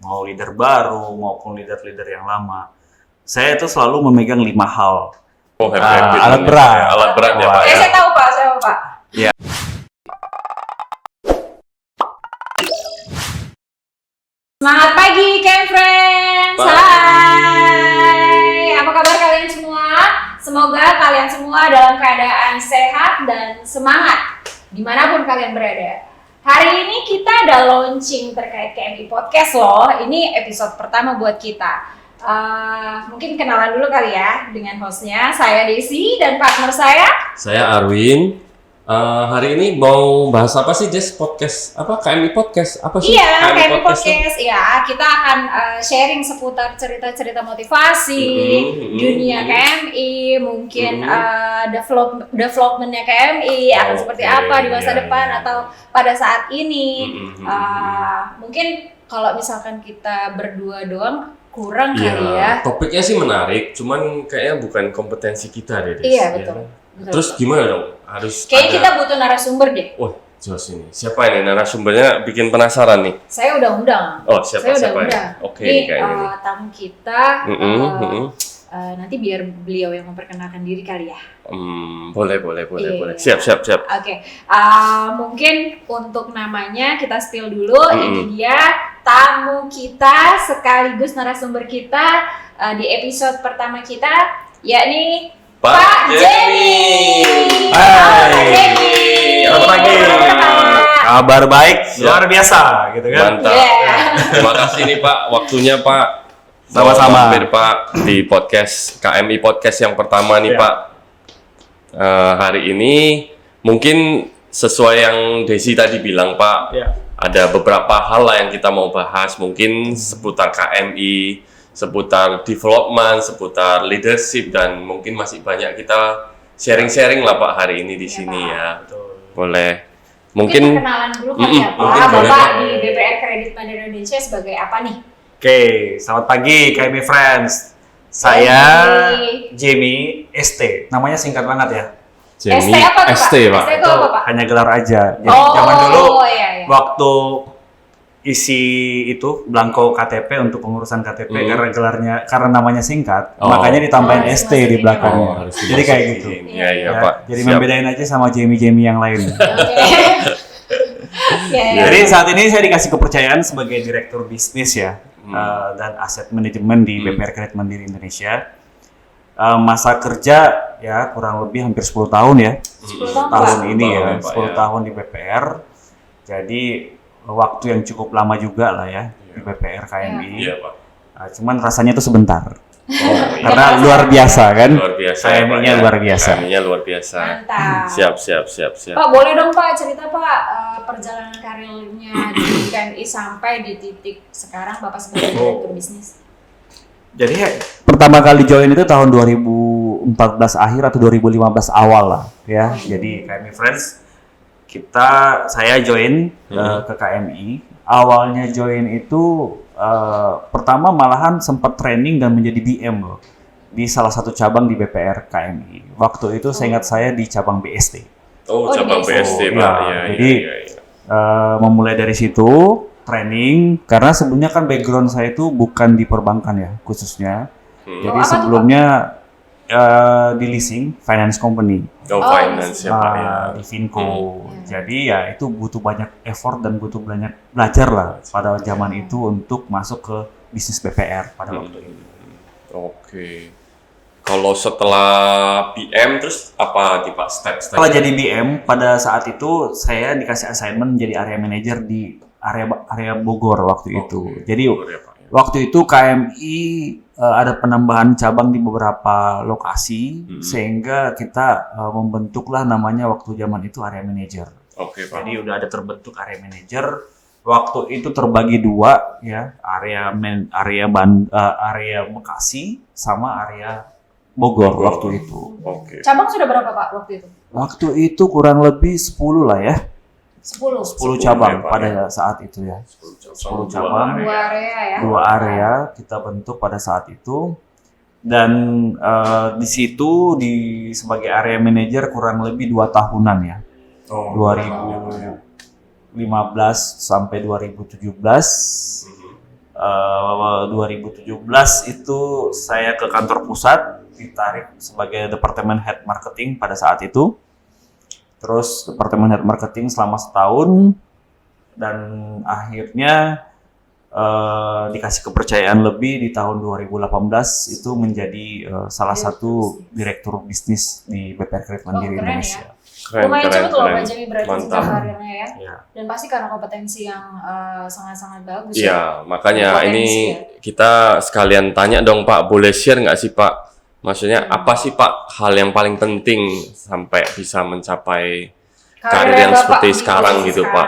mau leader baru maupun leader-leader yang lama. Saya itu selalu memegang 5 hal. Alat berat. Alat berat ya Pak. Saya tahu Pak. Ya. Semangat pagi, Camp Friends. Hai. Apa kabar kalian semua? Semoga kalian semua dalam keadaan sehat dan semangat dimanapun kalian berada. Hari ini kita ada launching terkait KMI Podcast loh. Ini episode pertama buat kita. Mungkin kenalan dulu kali ya dengan hostnya. Saya Desi dan partner Saya Arwin. Hari ini mau bahas apa sih, Jess? Podcast apa? KMI Podcast apa sih? Iya, KMI Podcast. Ya, kita akan sharing seputar cerita-cerita motivasi dunia KMI, mungkin developmentnya KMI akan seperti apa di masa depan atau pada saat ini. Mungkin kalau misalkan kita berdua doang kurang kali ya. Topiknya sih menarik, cuman kayaknya bukan kompetensi kita deh. Iya, betul. Terus gimana dong? Kayaknya kita butuh narasumber deh. Wah, jelas ini. Siapa ini narasumbernya? Bikin penasaran nih. Saya udah undang. Oh, siapa ya? Oke, ini kayaknya tamu kita. Nanti biar beliau yang memperkenalkan diri kali ya. Boleh. Siap. Oke. Mungkin untuk namanya kita spill dulu. Ini dia tamu kita sekaligus narasumber kita di episode pertama kita, yakni Pak Jamie. Hai. Selamat pagi. Kabar baik, luar biasa gitu kan. Mantap. Terima kasih nih Pak, waktunya Pak. Sama-sama. Mampir Pak di podcast KMI Podcast yang pertama nih Pak. Hari ini mungkin sesuai yang Desi tadi bilang Pak. Ada beberapa hal lah yang kita mau bahas, mungkin seputar KMI, seputar development, seputar leadership, dan mungkin masih banyak kita sharing-sharing lah Pak hari ini di sini ya. Boleh. Mungkin perkenalan dulu kali ya Pak. Bapak di BPR Kredit Mandiri Indonesia sebagai apa nih? Oke, selamat pagi KMI Friends. Saya Jamie ST. Namanya singkat banget ya. Jamie ST apa tuh Pak? ST Pak. ST itu apa Pak? Hanya gelar aja. Jadi zaman dulu waktu isi itu belangko KTP untuk pengurusan KTP karena namanya singkat, makanya ditambahin ST di belakangnya. Jadi kayak gitu. Iya Pak. Jadi membedain aja sama Jamie yang lain. Jadi Jadi saat ini saya dikasih kepercayaan sebagai direktur bisnis ya dan aset manajemen di BPR Kredit Mandiri Indonesia. Masa kerja ya kurang lebih hampir 10 tahun ya. 10 tahun Tahun ini ya, 10 Pak, tahun di BPR. Jadi waktu yang cukup lama juga lah ya di BPR KMI. Iya Pak. Cuman rasanya itu sebentar. Karena luar biasa kan? Luar biasa. KMI-nya luar biasa. KMI-nya luar biasa. mantap. Siap. Pak, boleh dong Pak cerita Pak perjalanan karirnya di KMI sampai di titik sekarang Bapak sebagai direktur bisnis. Jadi pertama kali join itu tahun 2014 akhir atau 2015 awal lah ya. Jadi KMI Friends saya join ke KMI. Awalnya join itu pertama malahan sempat training dan menjadi DM loh di salah satu cabang di BPR KMI. Waktu itu seingat saya di cabang BST. Cabang BST Pak. Jadi memulai dari situ training, karena sebelumnya kan background saya itu bukan di perbankan ya khususnya. Jadi sebelumnya di leasing finance company. Finance ya Pak ya. Di Finco. Jadi ya itu butuh banyak effort dan butuh banyak belajar lah pada zaman itu untuk masuk ke bisnis BPR pada waktu itu. Oke. Kalau setelah BM terus apa nih Pak step-step? Setelah jadi BM pada saat itu saya dikasih assignment menjadi area manager di area Bogor waktu itu. Jadi waktu itu KMI ada penambahan cabang di beberapa lokasi sehingga kita membentuklah namanya waktu zaman itu area manager. Oke Pak. Jadi udah ada terbentuk area manager. Waktu itu terbagi dua ya, area Bekasi sama area Bogor waktu itu. Oke. Cabang sudah berapa Pak waktu itu? Waktu itu kurang lebih 10 lah ya. 10 cabang ya, Pak, pada ya. saat itu ya. 10 cabang. Dua area ya. Dua area kita bentuk pada saat itu. Dan di situ sebagai area manajer kurang lebih 2 tahunan ya. 2015 sampai 2017 2017 itu saya ke kantor pusat, ditarik sebagai Departemen Head Marketing pada saat itu. Terus Departemen Head Marketing selama setahun, dan akhirnya dikasih kepercayaan lebih di tahun 2018 itu menjadi salah satu direktur bisnis di BPR Kredit Mandiri Indonesia. Ya? Lumayan cepet loh Pak Jimmy berarti sejak karirnya ya. Dan pasti karena kompetensi yang sangat-sangat bagus. Iya, makanya ini kita sekalian tanya dong Pak, boleh share nggak sih Pak? Maksudnya apa sih Pak hal yang paling penting sampai bisa mencapai karir yang seperti sekarang gitu Pak?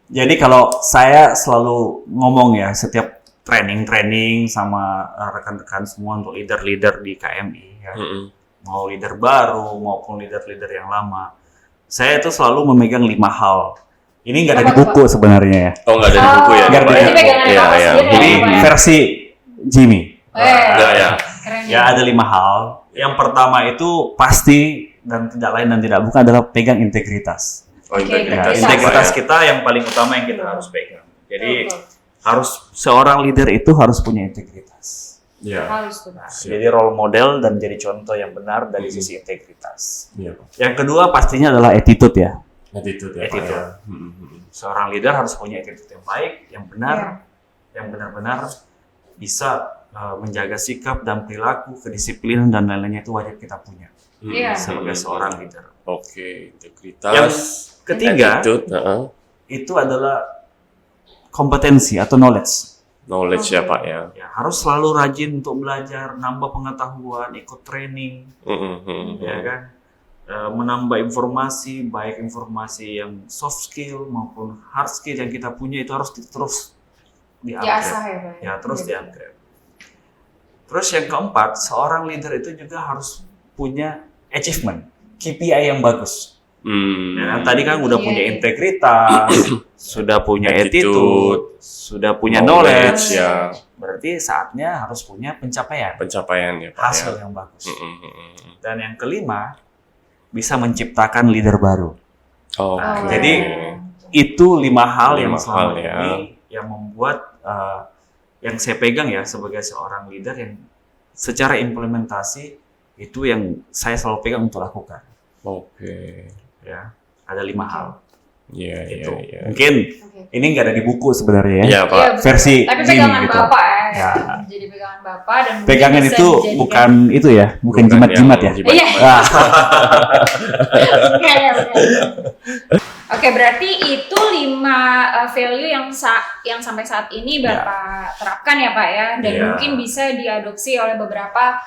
Jadi kalau saya selalu ngomong ya, setiap training sama rekan-rekan semua untuk leader-leader di KMI ya. Mau leader baru maupun leader-leader yang lama, saya itu selalu memegang 5 hal. Ini nggak ada di buku sebenarnya ya. Oh, nggak ada di buku ya? Nggak ada di buku. Iya. Jadi versi Jimmy. Ya, ada 5 hal. Yang pertama itu pasti dan tidak lain dan tidak bukan adalah pegang integritas. Oh, integritas kita yang paling utama yang kita harus pegang. Jadi harus seorang leader itu harus punya integritas. Ya. Jadi role model dan jadi contoh yang benar dari sisi integritas. Yang kedua pastinya adalah attitude ya. Attitude. Seorang leader harus punya attitude yang baik, yang benar, yang benar-benar bisa menjaga sikap dan perilaku, kedisiplinan dan lain-lainnya itu wajib kita punya sebagai seorang leader. Oke, integritas. Yang ketiga itu adalah kompetensi atau knowledge. Knowledge ya Pak ya. Harus selalu rajin untuk belajar, nambah pengetahuan, ikut training, ya kan, menambah informasi, baik informasi yang soft skill maupun hard skill yang kita punya itu harus terus di-upgrade. Terus di-upgrade. Terus yang keempat, seorang leader itu juga harus punya achievement, KPI yang bagus. Tadi kan udah punya integritas, sudah punya attitude, sudah punya knowledge, ya. Berarti saatnya harus punya pencapaian ya, Pak, hasil yang bagus. Dan yang kelima, bisa menciptakan leader baru. Jadi itu 5 hal yang selama ini yang membuat yang saya pegang ya sebagai seorang leader yang secara implementasi itu yang saya selalu pegang untuk lakukan. Ya, ada 5 hal. Iya. Mungkin ini nggak ada di buku sebenarnya ya. Iya Pak. Versi tapi Jimmy pegangan gitu. Bapak ya. Jadi pegangan Bapak dan pegangan itu bukan itu ya, bukan jimat-jimat ya. Iya. Oke, berarti itu 5 value yang sampai saat ini Bapak terapkan ya Pak ya, dan mungkin bisa diadopsi oleh beberapa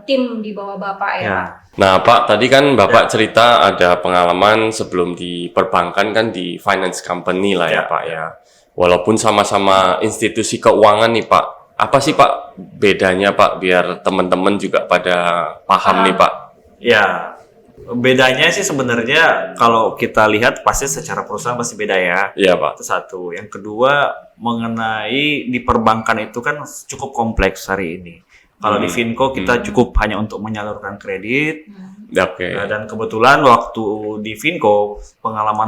tim di bawah Bapak ya Pak. Nah Pak, tadi kan Bapak cerita ada pengalaman sebelum di perbankan kan di finance company lah ya Pak ya. Walaupun sama-sama institusi keuangan nih Pak, apa sih Pak bedanya Pak biar teman-teman juga pada paham nih Pak? Ya, bedanya sih sebenarnya kalau kita lihat pasti secara perusahaan pasti beda ya. Iya Pak. Itu satu. Yang kedua mengenai di perbankan itu kan cukup kompleks hari ini. Kalau di Finco kita cukup hanya untuk menyalurkan kredit. Dan kebetulan waktu di Finco pengalaman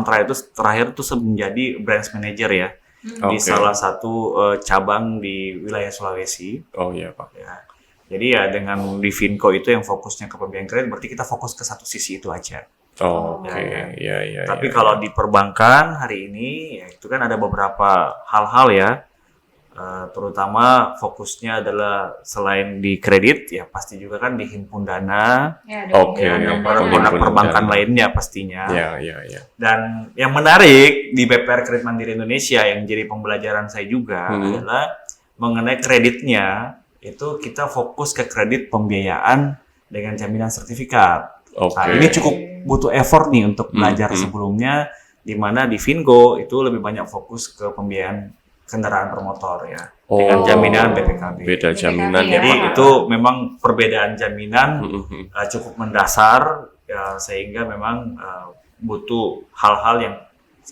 terakhir itu menjadi branch manager ya di salah satu cabang di wilayah Sulawesi. Oh iya Pak. Ya. Jadi ya dengan di Finco itu yang fokusnya ke pembiayaan kredit, berarti kita fokus ke satu sisi itu aja. Iya. Tapi kalau di perbankan hari ini ya itu kan ada beberapa hal-hal ya. Terutama fokusnya adalah selain di kredit ya pasti juga kan di himpun dana, produk perbankan lainnya pastinya. Dan yang menarik di BPR Kredit Mandiri Indonesia yang jadi pembelajaran saya juga adalah mengenai kreditnya itu kita fokus ke kredit pembiayaan dengan jaminan sertifikat. Nah, ini cukup butuh effort nih untuk belajar sebelumnya, di mana di Finco itu lebih banyak fokus ke pembiayaan kendaraan bermotor ya dengan jaminan BPKB. Beda jaminan. Jadi itu memang perbedaan jaminan cukup mendasar ya, sehingga memang butuh hal-hal yang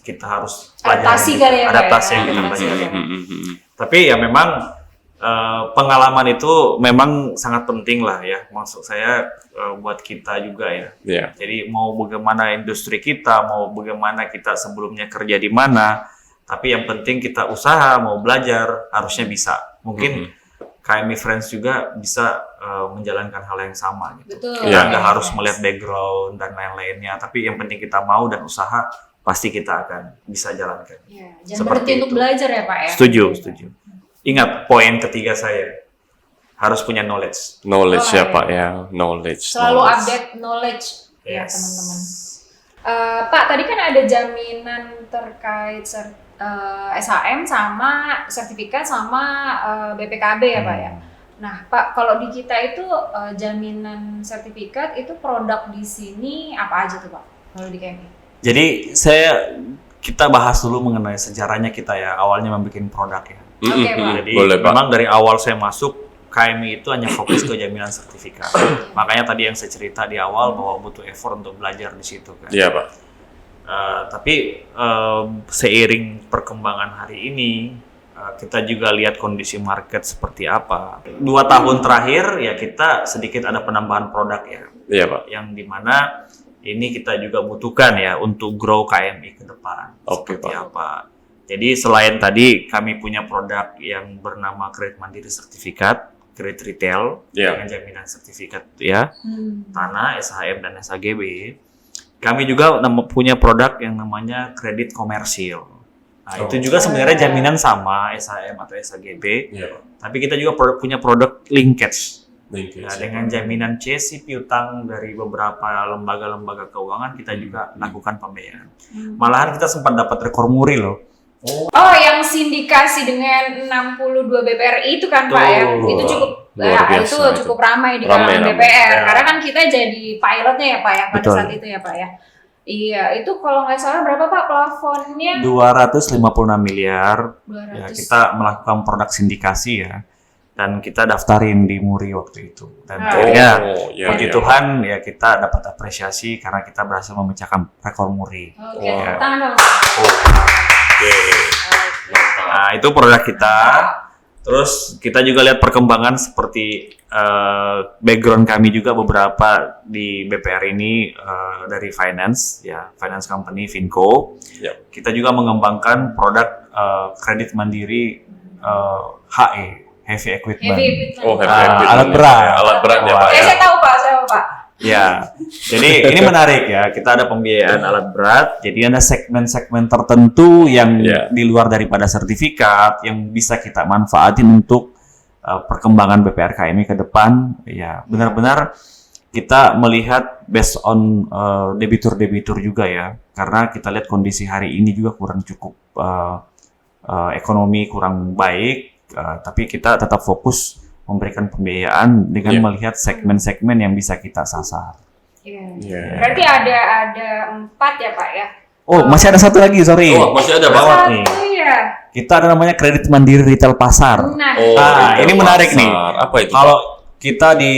kita harus pelajari. Adaptasi yang kita pelajari. Tapi ya memang pengalaman itu memang sangat penting lah ya. Maksud saya buat kita juga ya. Jadi mau bagaimana industri kita, mau bagaimana kita sebelumnya kerja di mana, Tapi yang penting kita usaha, mau belajar, harusnya bisa. Mungkin KMI Friends juga bisa menjalankan hal yang sama gitu. Betul. Kita nggak harus melihat background dan lain-lainnya, tapi yang penting kita mau dan usaha, pasti kita akan bisa jalankan. Ya, jangan berhenti untuk belajar ya Pak ya. Setuju. Ingat poin ketiga saya, harus punya knowledge. Knowledge ya Pak ya, knowledge. Selalu update knowledge ya Yes. teman-teman. Pak, tadi kan ada jaminan terkait SHM sama sertifikat sama BPKB ya Pak ya. Nah Pak, kalau di kita itu jaminan sertifikat itu produk di sini apa aja tuh Pak? Kalau di KMI? Jadi kita bahas dulu mengenai sejarahnya kita ya, awalnya membuat produk ya. Oke, Pak. Jadi Boleh, Pak. memang dari awal saya masuk, KMI itu hanya fokus ke jaminan sertifikat. Makanya tadi yang saya cerita di awal bahwa butuh effort untuk belajar di situ kan. Iya Pak. Tapi seiring perkembangan hari ini, kita juga lihat kondisi market seperti apa. 2 tahun terakhir ya kita sedikit ada penambahan produk ya. Iya Pak. Yang dimana ini kita juga butuhkan ya untuk grow KMI ke depan. Oke, Seperti Pak. apa. Jadi selain tadi kami punya produk yang bernama Kredit Mandiri Sertifikat, kredit retail Iya. dengan jaminan sertifikat ya, tanah, SHM dan SHGB. Kami juga punya produk yang namanya kredit komersil. Nah, itu juga sebenarnya jaminan sama SHM atau SHGB, Iya Pak. tapi kita juga punya produk linkage. Linkage. Nah, dengan jaminan CSI piutang dari beberapa lembaga-lembaga keuangan, kita juga lakukan pembiayaan. Malahan kita sempat dapat rekor muri loh. Oh, yang sindikasi dengan 62 BPRI itu kan Pak ya? Betul. Itu cukup Luar biasa itu itu. cukup ramai di Ramai, kalangan ramai. DPR. Ya. Karena kan kita jadi pilotnya ya Pak ya pada Betul. saat itu ya Pak ya. Iya, itu kalau nggak salah berapa Pak plafonnya? 256 miliar. 200. Ya, kita melakukan produk sindikasi ya. Dan kita daftarin di Muri waktu itu. Dan akhirnya iya, puji iya. Tuhan ya kita dapat apresiasi karena kita berhasil memecahkan rekor Muri. Oke, Wah. tangan dong. Oke. Nah, itu produk kita. Terus kita juga lihat perkembangan seperti background kami juga beberapa di BPR ini dari finance ya, finance company Finco. Yap. Kita juga mengembangkan produk kredit mandiri HE, heavy equipment. Heavy equipment. Oh, Ah, alat berat. Alat berat ya Pak. Eh, Ya. saya tahu Pak. Ya, jadi ini menarik ya. Kita ada pembiayaan alat berat. Jadi ada segmen-segmen tertentu yang Ya. di luar daripada sertifikat yang bisa kita manfaatin untuk perkembangan BPR KMI ke depan. Ya, benar-benar kita melihat based on debitur-debitur juga ya. Karena kita lihat kondisi hari ini juga kurang cukup ekonomi kurang baik, tapi kita tetap fokus memberikan pembiayaan dengan Iya. melihat segmen-segmen yang bisa kita sasar. Iya. Iya. Berarti ada 4 ya Pak ya? Oh, masih ada satu lagi, sorry. Oh, masih ada Pak. Lewat nih. Satu ya. Kita ada namanya kredit mandiri retail pasar. Nah, Oh, Ah, retail ini menarik pasar. nih. Apa itu? Kalau kita di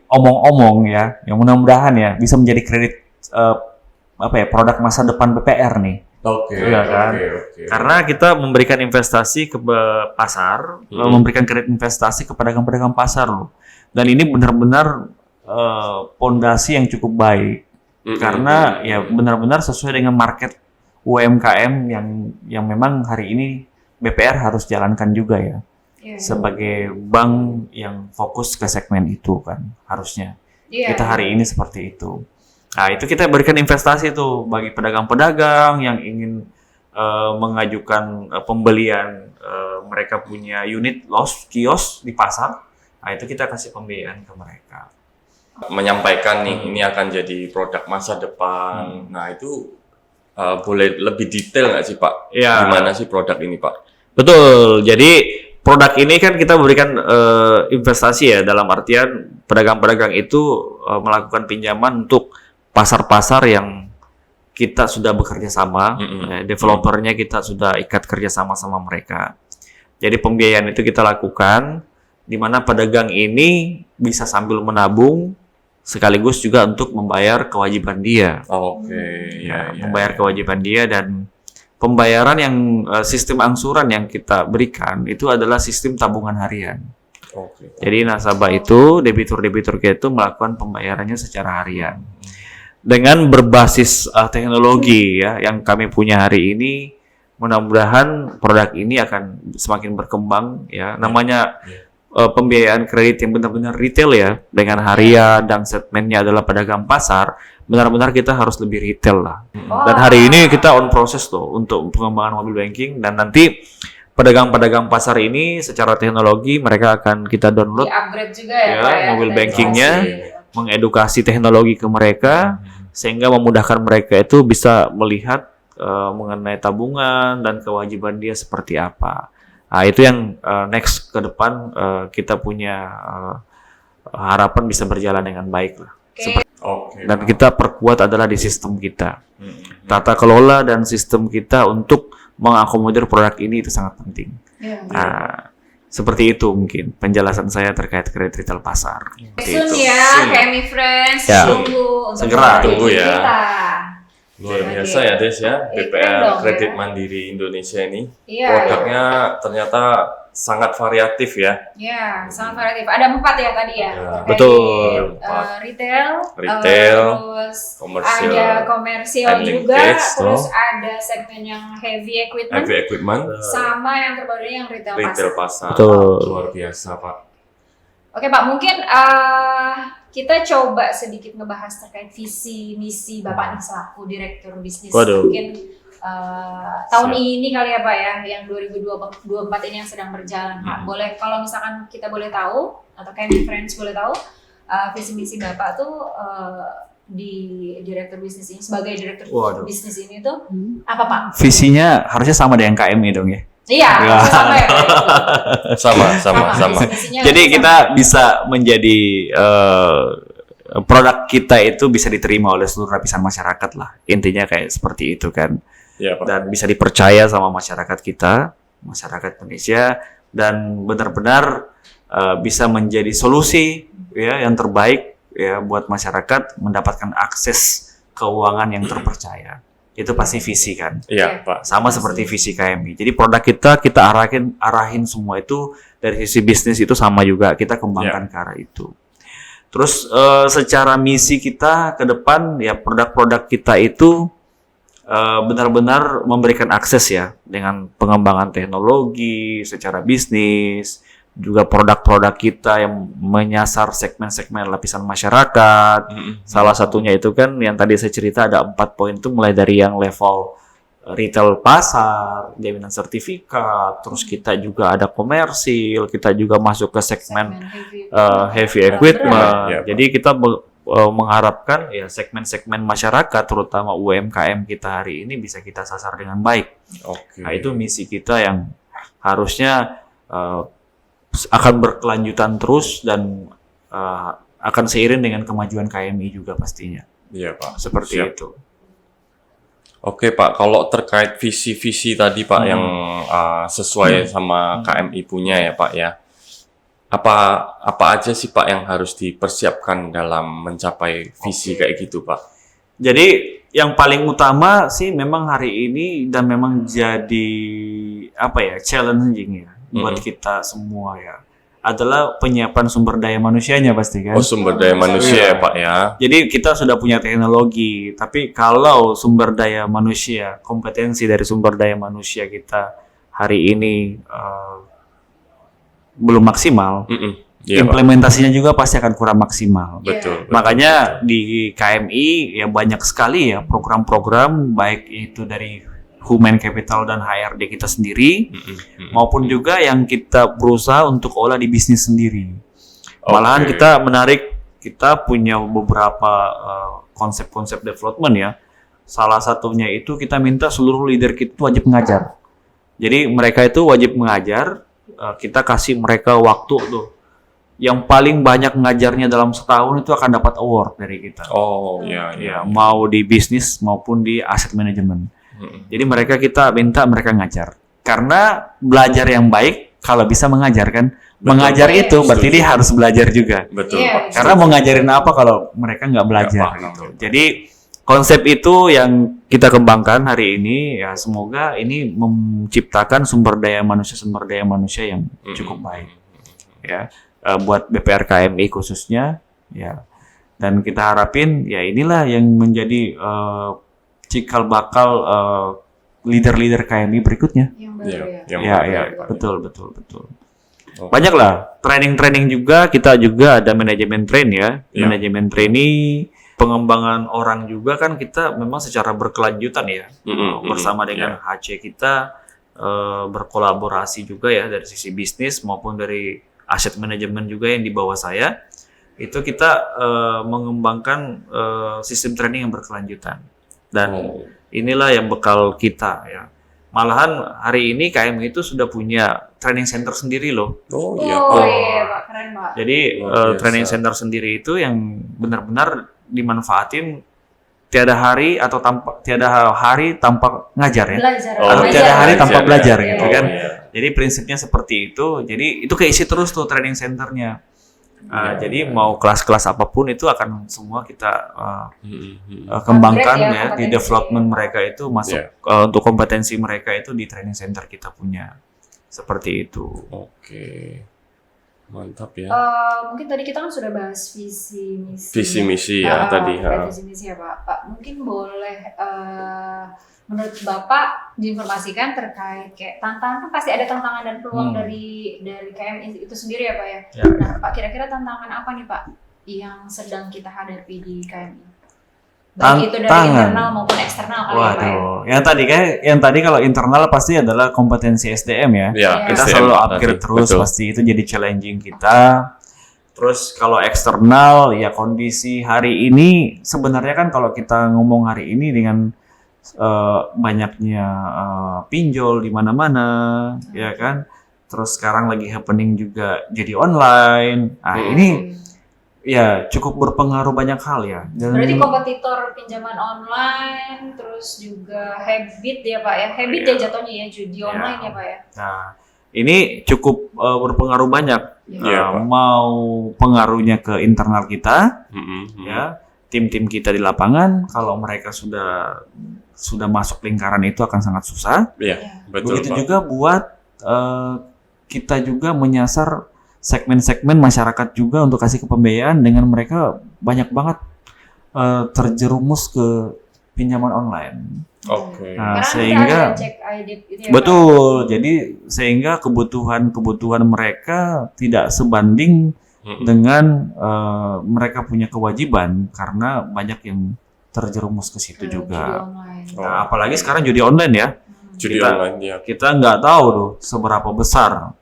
omong-omong ya, yang mudah-mudahan ya bisa menjadi kredit produk masa depan BPR nih. Oke. Iya kan? Oke. Karena kita memberikan investasi ke pasar, memberikan kredit investasi ke pedagang-pedagang pasar loh. Dan ini benar-benar pondasi yang cukup baik. Karena ya benar-benar sesuai dengan market UMKM yang memang hari ini BPR harus jalankan juga ya. Iya. Sebagai bank yang fokus ke segmen itu kan harusnya. Iya. Kita hari ini seperti itu. Nah, itu kita berikan investasi tuh bagi pedagang-pedagang yang ingin mengajukan pembelian, mereka punya unit kios di pasar. Nah, itu kita kasih pembiayaan ke mereka. Menyampaikan nih, ini akan jadi produk masa depan. Nah, itu boleh lebih detail nggak sih Pak? Ya. Gimana sih produk ini Pak? Betul. Jadi produk ini kan kita berikan investasi ya, dalam artian pedagang-pedagang itu melakukan pinjaman untuk pasar-pasar yang kita sudah bekerja sama, developernya kita sudah ikat kerja sama mereka. Jadi pembiayaan itu kita lakukan, di mana pedagang ini bisa sambil menabung, sekaligus juga untuk membayar kewajiban dia. Oke, ya. Membayar kewajiban dia, dan pembayaran yang sistem angsuran yang kita berikan itu adalah sistem tabungan harian. Oke. Jadi nasabah itu, debitur-debitur kita itu melakukan pembayarannya secara harian. Dengan berbasis teknologi ya yang kami punya hari ini, mudah-mudahan produk ini akan semakin berkembang ya. Namanya pembiayaan kredit yang benar-benar retail ya, dengan harian dan segmennya adalah pedagang pasar, benar-benar kita harus lebih retail lah. Dan hari ini kita on proses tuh untuk pengembangan mobile banking, dan nanti pedagang-pedagang pasar ini secara teknologi mereka akan kita download di-upgrade juga ya, mobile bankingnya, mengedukasi teknologi ke mereka sehingga memudahkan mereka itu bisa melihat mengenai tabungan dan kewajiban dia seperti apa. Nah, itu yang next ke depan kita punya harapan bisa berjalan dengan baik lah. Dan kita perkuat adalah di sistem kita. Tata kelola dan sistem kita untuk mengakomodir produk ini itu sangat penting. Nah, seperti itu mungkin penjelasan saya terkait kredit retail pasar. Soon ya, KMI Friends, tunggu untuk segera tunggu ya. Kita. Luar biasa ya Des ya, BPR Kredit Mandiri Indonesia ini. Produknya ternyata sangat variatif ya. Iya, sangat variatif. Ada 4 ya tadi ya. Betul. Retail, terus komersial, ada komersial juga, terus ada segmen yang heavy equipment, sama yang terbarunya yang retail pasar. Betul. Luar biasa Pak. Oke Pak, mungkin kita coba sedikit ngebahas terkait visi misi Bapak nih selaku Direktur Bisnis. Mungkin tahun ini kali ya Pak ya, yang 2024 ini yang sedang berjalan Pak. Boleh, kalau misalkan kita boleh tahu, atau KMI Friends boleh tahu, visi misi Bapak tuh di Direktur Bisnis ini, sebagai Direktur Bisnis ini tuh apa Pak? Visinya harusnya sama dengan KMI dong ya? Iya, sama ya. Sama. Jadi kita bisa menjadi produk kita itu bisa diterima oleh seluruh lapisan masyarakat lah. Intinya kayak seperti itu kan. Ya, Pak. Dan bisa dipercaya sama masyarakat kita, masyarakat Indonesia, dan benar-benar bisa menjadi solusi ya yang terbaik ya buat masyarakat mendapatkan akses keuangan yang terpercaya. Itu pasti visi kan. Iya, Pak. Sama seperti visi KMI. Jadi produk kita arahin semua itu dari sisi bisnis itu sama juga, kita kembangkan ke arah itu. Terus secara misi kita ke depan ya, produk-produk kita itu benar-benar memberikan akses ya dengan pengembangan teknologi secara bisnis, juga produk-produk kita yang menyasar segmen-segmen lapisan masyarakat. Salah satunya itu kan yang tadi saya cerita ada 4 poin itu, mulai dari yang level retail pasar, jaminan sertifikat, terus kita juga ada komersil, kita juga masuk ke segmen heavy equipment. Jadi kita mengharapkan ya segmen-segmen masyarakat terutama UMKM kita hari ini bisa kita sasar dengan baik. Nah, itu misi kita yang harusnya akan berkelanjutan terus dan akan seiring dengan kemajuan KMI juga pastinya. Iya Pak. Seperti itu. Oke Pak, kalau terkait visi-visi tadi Pak yang sesuai sama KMI punya ya Pak ya. Apa aja sih Pak yang harus dipersiapkan dalam mencapai visi kayak gitu Pak? Jadi yang paling utama sih memang hari ini dan memang jadi challenging ya buat kita semua ya, adalah penyiapan sumber daya manusianya pasti kan. Sumber daya manusia ya Pak ya. Jadi kita sudah punya teknologi, tapi kalau sumber daya manusia, kompetensi dari sumber daya manusia kita hari ini belum maksimal, implementasinya juga pasti akan kurang maksimal. Betul. Makanya di KMI ya banyak sekali ya program-program, baik itu dari human capital dan HRD kita sendiri, maupun juga yang kita berusaha untuk olah di bisnis sendiri. Malahan kita punya beberapa konsep-konsep development ya. Salah satunya itu kita minta seluruh leader kita wajib mengajar. Jadi mereka itu wajib mengajar, kita kasih mereka waktu tuh. Yang paling banyak ngajarnya dalam setahun itu akan dapat award dari kita. Ya, mau di bisnis maupun di asset management. Jadi kita minta mereka ngajar. Karena belajar yang baik kalau bisa mengajar kan. Mengajar itu berarti dia harus belajar juga. Betul. Karena mau ngajarin apa kalau mereka nggak belajar gitu. Jadi konsep itu yang kita kembangkan hari ini ya, semoga ini menciptakan sumber daya manusia yang cukup baik. Ya, buat BPR KMI khususnya ya. Dan kita harapin ya inilah yang menjadi cikal bakal leader-leader KMI berikutnya. Yang baru ya. Yang Ya, baru ya, Pak. betul. Oh. Banyak lah, training juga, kita juga ada manajemen train ya. Ya. Manajemen trainee, pengembangan orang juga kan kita memang secara berkelanjutan ya. Bersama dengan HC kita berkolaborasi juga ya dari sisi bisnis maupun dari aset manajemen juga yang di bawah saya. Itu kita mengembangkan sistem training yang berkelanjutan. Dan inilah yang bekal kita ya. Malahan hari ini KMI itu sudah punya training center sendiri loh. Oh Oh iya. iya Pak, keren Pak. Jadi Luar biasa. training center sendiri itu yang benar-benar dimanfaatin tiada hari tanpa ngajar ya. Belajar. Atau belajar. tiada hari tanpa belajar Iya. gitu kan. iya. Jadi prinsipnya seperti itu. Jadi itu keisi terus tuh training centernya. Jadi mau kelas-kelas apapun itu akan semua kita kembangkan Upgrade ya, ya di kompetensi. development mereka itu masuk untuk kompetensi mereka itu di training center kita punya. Seperti itu. Oke. Mantap ya. Mungkin tadi kita kan sudah bahas visi misi. Visi misi ya tadi. Visi misi ya Pak. Pak mungkin boleh menurut Bapak diinformasikan terkait kayak tantangan, kan pasti ada tantangan dan peluang dari KMI itu sendiri ya Pak ya. Ya. Nah Pak, kira-kira tantangan apa nih Pak yang sedang kita hadapi di KMI? Baik itu dari Tantangan. internal maupun eksternal kali ya Pak ya. Waduh, yang tadi kalau internal pasti adalah kompetensi SDM ya. Ya, Kita SDM selalu Pak, upgrade tadi. terus, Betul. pasti itu jadi challenging kita. Terus kalau eksternal ya kondisi hari ini sebenarnya kan kalau kita ngomong hari ini dengan banyaknya pinjol di mana-mana, ya kan. Terus sekarang lagi happening juga jadi online. Nah, ini ya cukup berpengaruh banyak hal ya. Dan Berarti kompetitor pinjaman online, terus juga habit ya Pak ya. Habit ya jatuhnya ya, judi online ya Pak ya. Nah, ini cukup berpengaruh banyak. Iya, Pak. Mau pengaruhnya ke internal kita, ya, tim-tim kita di lapangan. Kalau mereka sudah masuk lingkaran itu akan sangat susah. Iya, betul Begitu Pak. juga buat kita juga menyasar segmen-segmen masyarakat juga untuk kasih kepembiayaan dengan mereka banyak banget terjerumus ke pinjaman online. Oke. Nah, Karena sehingga kita ada cek ID itu ya, betul. Jadi sehingga kebutuhan mereka tidak sebanding dengan mereka punya kewajiban karena banyak yang terjerumus ke situ Pak, juga. judi online. Nah, apalagi sekarang judi online ya. Judi kita- online ya. Kita nggak tahu tuh seberapa besar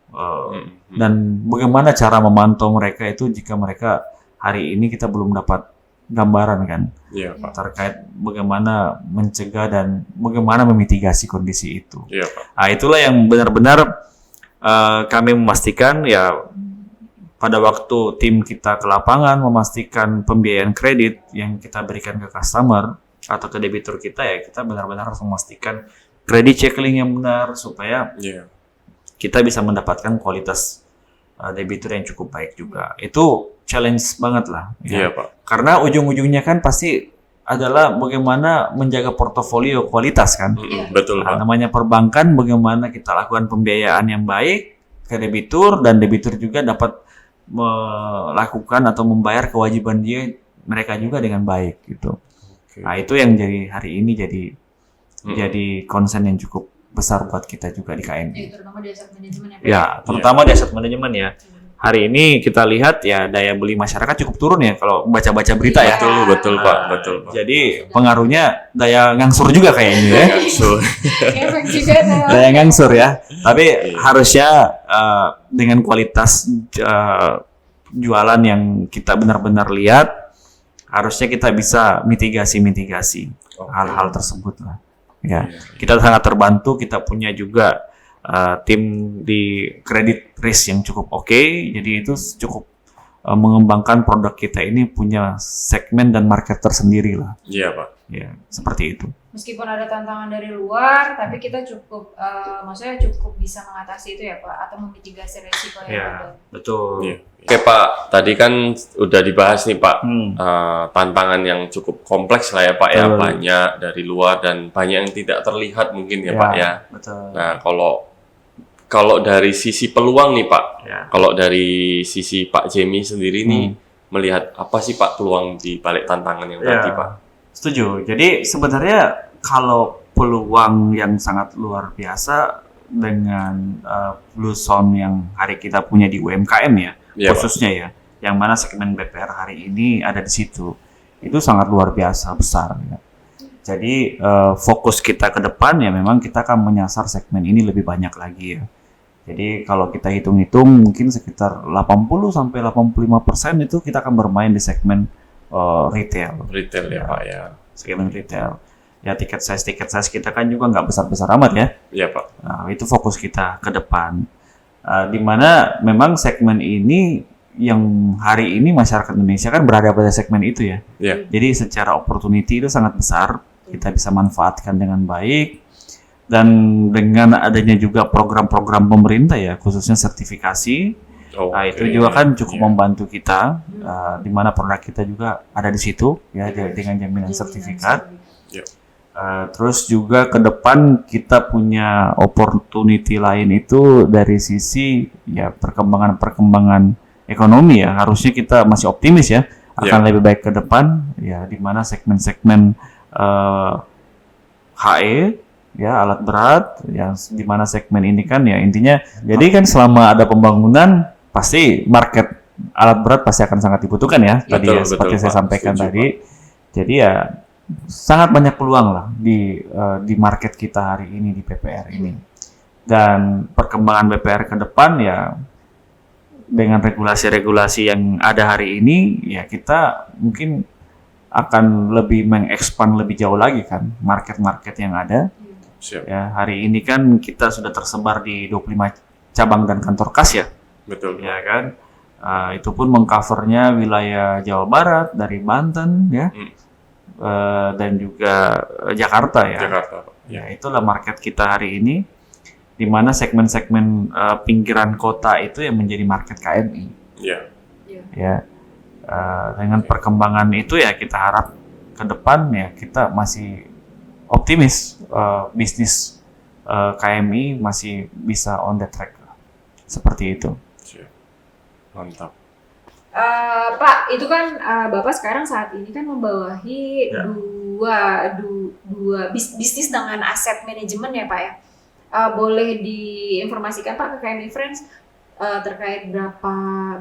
dan bagaimana cara memantau mereka itu jika mereka hari ini kita belum dapat gambaran kan Iya, Pak. terkait bagaimana mencegah dan bagaimana memitigasi kondisi itu. Iya, Pak. Nah, itulah yang benar-benar kami memastikan ya pada waktu tim kita ke lapangan memastikan pembiayaan kredit yang kita berikan ke customer atau ke debitur kita ya kita benar-benar harus memastikan kredit checking yang benar supaya Iya. kita bisa mendapatkan kualitas debitur yang cukup baik juga. Itu challenge banget lah. Ya. Iya, Pak. Karena ujung-ujungnya kan pasti adalah bagaimana menjaga portofolio kualitas kan. Betul, Nah, Pak. namanya perbankan bagaimana kita lakukan pembiayaan yang baik ke debitur dan debitur juga dapat melakukan atau membayar kewajiban mereka juga dengan baik gitu. Oke. Nah, itu yang jadi hari ini jadi concern yang cukup besar buat kita juga di KMI. Ya, terutama di aset manajemen ya Pak. Ya, terutama di aset manajemen ya. Hari ini kita lihat ya daya beli masyarakat cukup turun ya kalau baca-baca berita ya. Betul, Pak. Betul, Pak. Jadi pengaruhnya daya ngangsur juga kayaknya ya. So, Efek juga tuh. Daya ngangsur ya. Tapi harusnya dengan kualitas jualan yang kita benar-benar lihat, harusnya kita bisa mitigasi hal-hal tersebut lah. Ya, kita sangat terbantu. Kita punya juga tim di credit risk yang cukup oke. Jadi itu cukup mengembangkan produk kita ini punya segmen dan market tersendiri lah. iya, Pak. Ya, seperti itu. Meskipun ada tantangan dari luar, tapi kita cukup, maksudnya cukup bisa mengatasi itu ya Pak, atau memitigasi resiko yang ada. Ya, betul. Iya. Oke, Pak. Tadi kan udah dibahas nih, Pak. Tantangan yang cukup kompleks lah ya, Pak ya. Betul. Banyak dari luar dan banyak yang tidak terlihat mungkin ya, Pak ya. Betul. Nah, kalau dari sisi peluang nih, Pak. Ya. Kalau dari sisi Pak Jemi sendiri nih melihat apa sih Pak peluang di balik tantangan yang tadi, Pak? Setuju. Jadi sebenarnya kalau peluang yang sangat luar biasa dengan Blue Zone yang hari kita punya di UMKM ya, khususnya ya, yang mana segmen BPR hari ini ada di situ. Itu sangat luar biasa besar ya. Jadi fokus kita ke depan ya memang kita akan menyasar segmen ini lebih banyak lagi ya. Jadi kalau kita hitung-hitung mungkin sekitar 80-85% itu kita akan bermain di segmen retail. Retail ya Pak ya. Segmen retail. Ya tiket size kita kan juga nggak besar-besar amat ya. Iya Pak. Nah, itu fokus kita ke depan. Di mana memang segmen ini yang hari ini masyarakat Indonesia kan berada pada segmen itu ya. Iya. Jadi secara opportunity itu sangat besar, kita bisa manfaatkan dengan baik. Dan dengan adanya juga program-program pemerintah ya, khususnya sertifikasi, itu juga kan cukup membantu kita, di mana produk kita juga ada di situ ya dengan jaminan sertifikat. Terus juga ke depan kita punya opportunity lain itu dari sisi ya perkembangan ekonomi ya, harusnya kita masih optimis ya akan lebih baik ke depan ya, di mana segmen-segmen HE ya, alat berat yang di mana segmen ini kan ya intinya jadi kan selama ada pembangunan pasti market alat berat pasti akan sangat dibutuhkan ya, tadi ya seperti saya sampaikan tadi. Jadi ya sangat banyak peluang lah di market kita hari ini di BPR ini. Dan perkembangan BPR ke depan ya dengan regulasi-regulasi yang ada hari ini ya kita mungkin akan lebih mengekspan lebih jauh lagi kan market-market yang ada. Siap. Ya, hari ini kan kita sudah tersebar di 25 cabang dan kantor kas ya. Betul. Ya kan. Itu pun mengcovernya wilayah Jawa Barat dari Banten ya. Dan juga Jakarta ya. Ya, itulah market kita hari ini, di mana segmen-segmen pinggiran kota itu yang menjadi market KMI. Ya, dengan perkembangan itu ya kita harap ke depan ya kita masih optimis bisnis KMI masih bisa on the track seperti itu. Mantap. Pak, itu kan Bapak sekarang saat ini kan membawahi dua bisnis dengan aset manajemen ya Pak ya. Boleh diinformasikan Pak ke KMI Friends terkait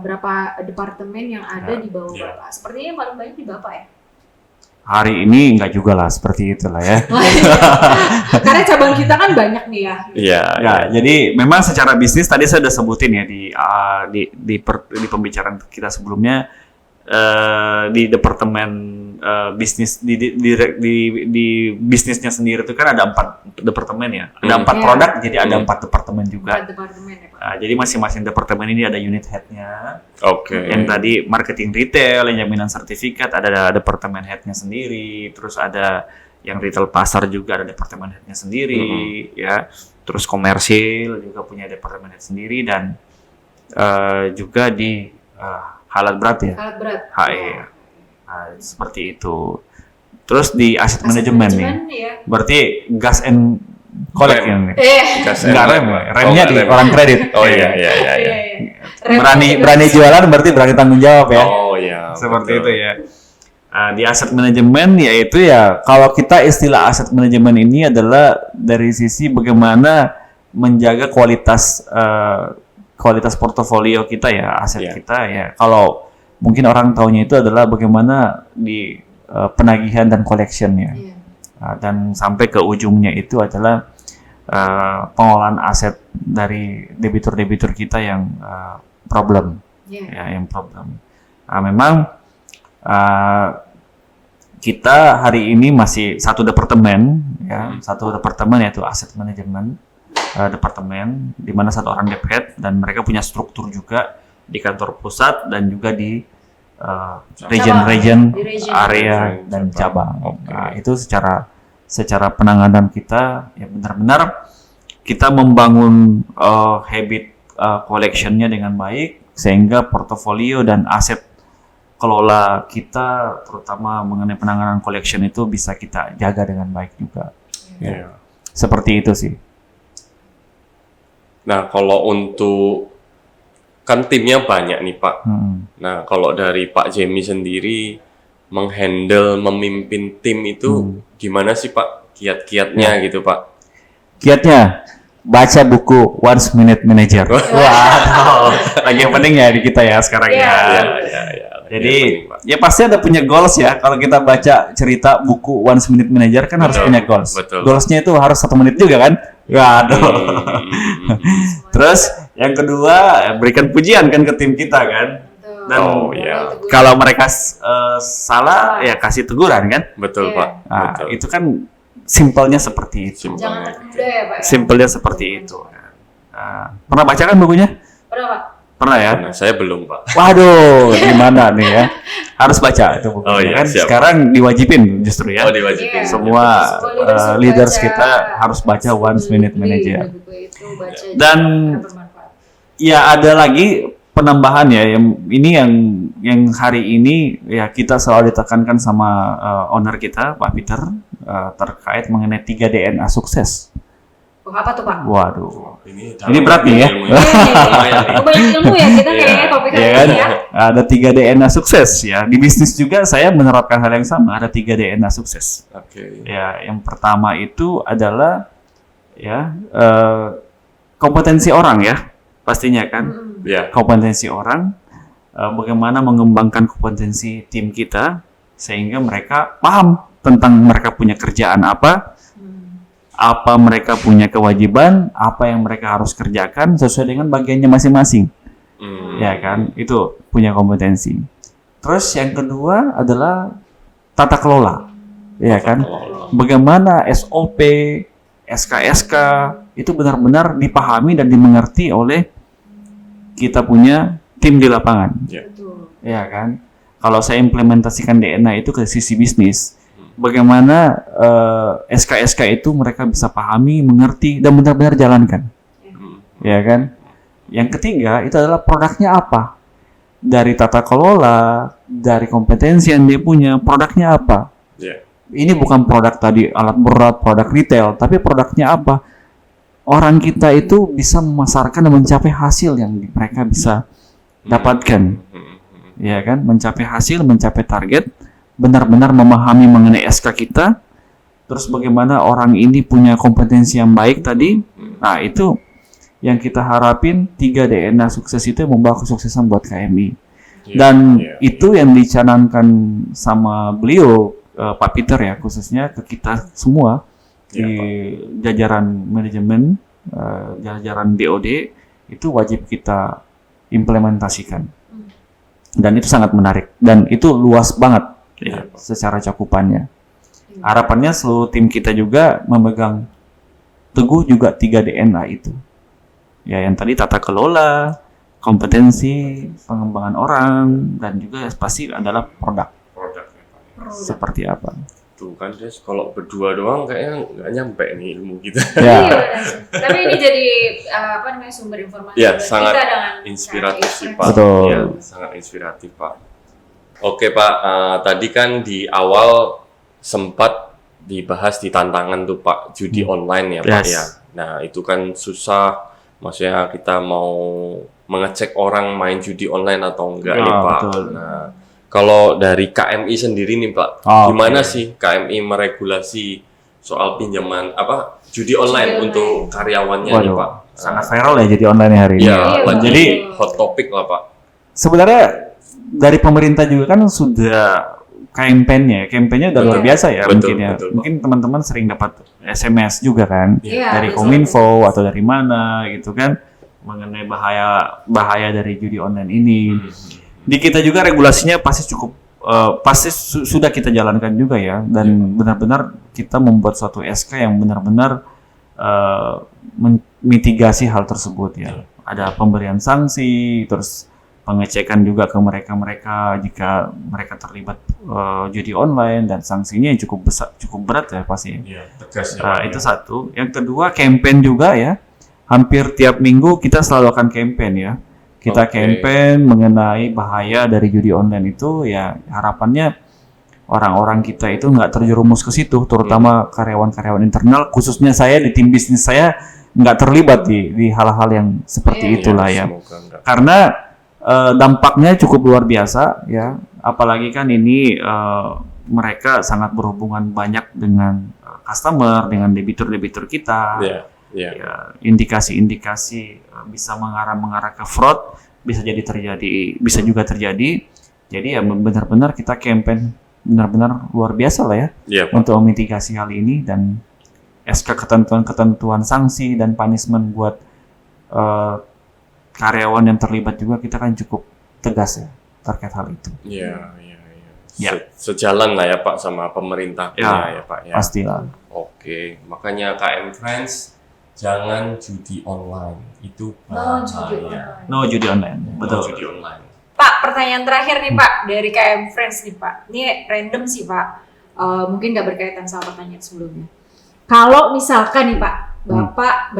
berapa departemen yang ada di bawah Bapak? Sepertinya yang paling banyak di Bapak ya? Hari ini enggak juga lah seperti itulah ya. Karena cabang kita kan banyak nih ya. Iya. Ya, jadi memang secara bisnis tadi saya sudah sebutin ya di pembicaraan kita sebelumnya di departemen bisnis di bisnisnya sendiri itu kan ada 4 departemen ya. Ada 4 produk jadi ada 4 departemen juga. 4 departemen ya Pak. Jadi masing-masing departemen ini ada unit head-nya. Oke. Yang tadi marketing retail, yang jaminan sertifikat ada departemen head-nya sendiri, terus ada yang retail pasar juga ada departemen head-nya sendiri, ya. Terus komersil juga punya departemen head sendiri dan juga di alat berat ya. Alat berat. HE. Seperti itu. Terus di aset manajemen nih. Ya. Berarti gas and collect yang nih. Enggak rem, remnya di orang kredit. Oh iya. Berani jualan berarti berani tanggung jawab ya. Oh iya. Seperti itu ya. Di aset manajemen yaitu ya kalau kita istilah aset manajemen ini adalah dari sisi bagaimana menjaga kualitas portofolio kita ya, aset kita ya. Kalau mungkin orang taunya itu adalah bagaimana di penagihan dan collection-nya. Dan sampai ke ujungnya itu adalah pengolahan aset dari debitur-debitur kita yang problem. Ya, yang problem. Memang kita hari ini masih satu departemen yaitu aset manajemen departemen, di mana 1 orang dep head dan mereka punya struktur juga di kantor pusat dan juga di region area dan cabang. Itu secara penanganan kita ya benar-benar kita membangun habit collection-nya dengan baik sehingga portofolio dan aset kelola kita terutama mengenai penanganan collection itu bisa kita jaga dengan baik juga. Ya. Seperti itu sih. Nah, kalau untuk kan timnya banyak nih Pak. Nah, kalau dari Pak Jemi sendiri memimpin tim itu gimana sih Pak kiat-kiatnya gitu Pak? Kiatnya baca buku One Minute Manager. Wah, lagi yang penting ya di kita ya sekarang ya. Ya. Jadi ya pasti ada punya goals ya. Kalau kita baca cerita buku One Minute Manager kan harus punya goals. Betul. Goalsnya itu harus 1 menit juga kan? Waduh. Terus yang kedua berikan pujian kan ke tim kita kan. Dan kalau mereka salah ya kasih teguran kan. Betul Pak. Nah, Betul. itu kan simpelnya seperti itu. Jangan tertunda ya Pak. Simpelnya seperti itu. Pernah baca kan bukunya? Pernah Pak? Pernah ya? Nah, saya belum Pak. Waduh, gimana nih ya? Harus baca itu bukunya Oh, iya, kan. siap. Sekarang diwajibin justru ya. Oh diwajibin. Semua leaders kita harus baca One Minute Manager. Buku itu baca Dan bermanfaat. ya ada lagi penambahan ya, yang hari ini ya kita selalu ditekankan sama owner kita Pak Peter terkait mengenai 3 DNA sukses. Oh, apa tuh Pak? Waduh. Ini berat nih ya. Banyak ilmu ya kita kayaknya topik Ya hari kan? ini ya. Ada 3 DNA sukses ya. Di bisnis juga saya menerapkan hal yang sama. Ada 3 DNA sukses. Oke. Ya, yang pertama itu adalah ya kompetensi orang ya, pastinya kan. Ya. Kompetensi orang, bagaimana mengembangkan kompetensi tim kita sehingga mereka paham tentang mereka punya kerjaan apa mereka punya kewajiban, apa yang mereka harus kerjakan sesuai dengan bagiannya masing-masing. Ya kan, itu punya kompetensi. Terus yang kedua adalah tata kelola, ya kan, bagaimana SOP, SKSK itu benar-benar dipahami dan dimengerti oleh kita punya tim di lapangan, ya kan. Kalau saya implementasikan DNA itu ke sisi bisnis, bagaimana SKSK itu mereka bisa pahami, mengerti, dan benar-benar jalankan, ya kan. Yang ketiga itu adalah produknya apa, dari tata kelola, dari kompetensi yang dia punya, produknya apa. Ini bukan produk tadi alat berat, produk retail, tapi produknya apa. Orang kita itu bisa memasarkan dan mencapai hasil yang mereka bisa dapatkan, ya kan, mencapai hasil, mencapai target, benar-benar memahami mengenai SK kita, terus bagaimana orang ini punya kompetensi yang baik tadi. Nah, itu yang kita harapin 3 DNA sukses itu yang membawa kesuksesan buat KMI. Dan itu yang dicanangkan sama beliau, Pak Peter ya, khususnya ke kita semua di jajaran manajemen, jajaran BOD, itu wajib kita implementasikan. Dan itu sangat menarik dan itu luas banget ya, secara cakupannya. Harapannya seluruh tim kita juga memegang teguh juga 3 DNA itu. Ya, yang tadi tata kelola, kompetensi, pengembangan orang, dan juga pasti adalah produk. Seperti apa? Tuh kan Des, kalau berdua doang kayaknya nggak nyampe nih ilmu kita. Ya. Tapi ini jadi sumber informasi Ya, buat sangat kita dengan inspiratif cara sih Pak. Betul. Ya, sangat inspiratif Pak. Oke Pak, tadi kan di awal sempat dibahas di tantangan tuh Pak, judi online ya Pak ya. Nah itu kan susah, maksudnya kita mau mengecek orang main judi online atau enggak nih Pak. Betul. Nah kalau dari KMI sendiri nih Pak, gimana sih KMI meregulasi soal pinjaman judi online untuk karyawannya nih Pak? Sangat viral ya jadi online hari ini. Ya, jadi hot topic lah Pak. Sebenarnya dari pemerintah juga kan sudah kampanye-nya udah luar biasa ya. Betul, mungkin teman-teman sering dapat SMS juga kan dari betul. Kominfo atau dari mana gitu kan mengenai bahaya dari judi online ini. Di kita juga regulasinya pasti cukup sudah kita jalankan juga ya, dan benar-benar kita membuat suatu SK yang benar-benar mitigasi hal tersebut ya. Ada pemberian sanksi, terus pengecekan juga ke mereka jika mereka terlibat judi online, dan sanksinya yang cukup besar, cukup berat ya pasti. Tegas Itu satu. Yang kedua, campaign juga ya. Hampir tiap minggu kita selalu akan campaign ya. Kita campaign mengenai bahaya dari judi online itu ya, harapannya orang-orang kita itu nggak terjerumus ke situ, terutama karyawan-karyawan internal, khususnya saya di tim bisnis saya nggak terlibat di hal-hal yang seperti itulah ya. Karena dampaknya cukup luar biasa ya, apalagi kan ini mereka sangat berhubungan banyak dengan customer, dengan debitur kita. Iya. Ya, indikasi-indikasi bisa mengarah ke fraud bisa juga terjadi. Jadi ya benar-benar kita campaign benar-benar luar biasa lah ya untuk memitigasi hal ini, dan SK ketentuan sanksi dan punishment buat karyawan yang terlibat juga kita kan cukup tegas ya terkait hal itu. Iya. Sejalan lah ya Pak sama pemerintah ya Pak ya. Pastilah. Oke, makanya KM Friends jangan judi online, itu bahaya. No judi online. Betul. Judi online. Pak, pertanyaan terakhir nih Pak dari KM Friends nih Pak. Ini random sih Pak. Mungkin nggak berkaitan sama pertanyaan sebelumnya. Kalau misalkan nih Pak, Bapak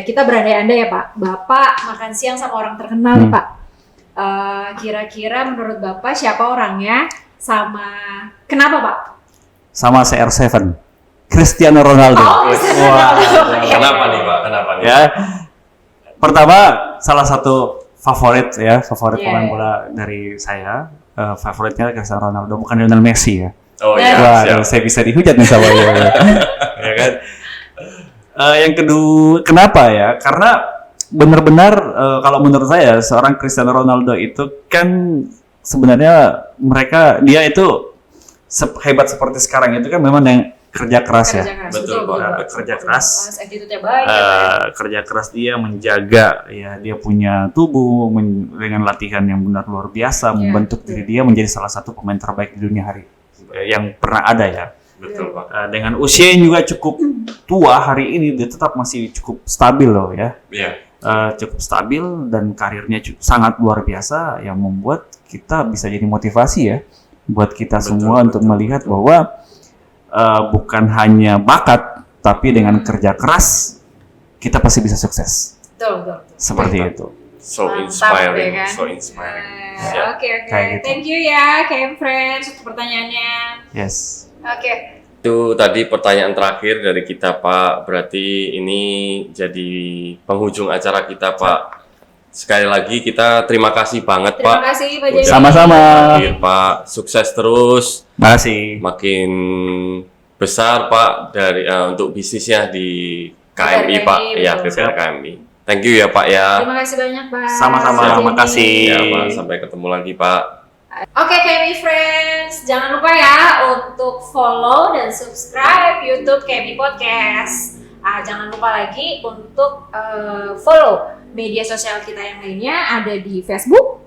kita berandai-andai ya Pak. Bapak makan siang sama orang terkenal nih Pak. Kira-kira menurut Bapak siapa orangnya? Sama kenapa Pak? Sama CR7, Cristiano Ronaldo. Kenapa nih Pak? Kenapa nih? Ya, pertama salah satu favorit pemain bola dari saya. Favoritnya Cristiano Ronaldo, bukan Lionel Messi ya. Oh iya. Wah, saya bisa dihujat nih sama dia. Ya kan. Yang kedua, kenapa ya? Karena benar-benar kalau menurut saya seorang Cristiano Ronaldo itu kan sebenarnya dia itu hebat seperti sekarang itu kan memang yang kerja keras ya. Betul. Kerja keras. Attitude-nya baik. Kerja keras dia menjaga ya, dia punya tubuh dengan latihan yang benar luar biasa, membentuk diri dia menjadi salah satu pemain terbaik di dunia yang pernah ada ya. Betul Pak. Dengan usia yang juga cukup tua hari ini, dia tetap masih cukup stabil loh ya. Iya. Cukup stabil dan karirnya sangat luar biasa, yang membuat kita bisa jadi motivasi ya buat kita semua untuk melihat bahwa bukan hanya bakat, tapi dengan kerja keras kita pasti bisa sukses. Betul. Seperti itu. So Mantap, inspiring, ya kan? so inspiring. Oke. Kayak gitu. Thank you ya KM Friends untuk pertanyaannya. Yes. Oke. Itu tadi pertanyaan terakhir dari kita Pak. Berarti ini jadi penghujung acara kita Pak. Sekali lagi kita terima kasih banget Pak. Terima kasih Pak Jamie. Sama-sama. Hadir, Pak. Sukses terus. Makasih. Makin besar Pak dari untuk bisnisnya di KMI Pak. Ya, betul. KMI. Thank you ya Pak ya. Terima kasih banyak Pak. Sama-sama. Jamie. Makasih. Ya Pak, sampai ketemu lagi Pak. Oke KMI Friends, jangan lupa ya untuk follow dan subscribe YouTube KMI Podcast. Jangan lupa lagi untuk follow media sosial kita yang lainnya, ada di Facebook,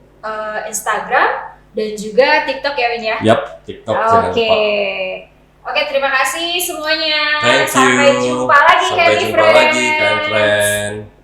Instagram, dan juga TikTok ya Win ya? Yap, TikTok jangan lupa. Oke, terima kasih semuanya. Thank you. Sampai jumpa lagi KMI Sampai jumpa lagi KMI Friends.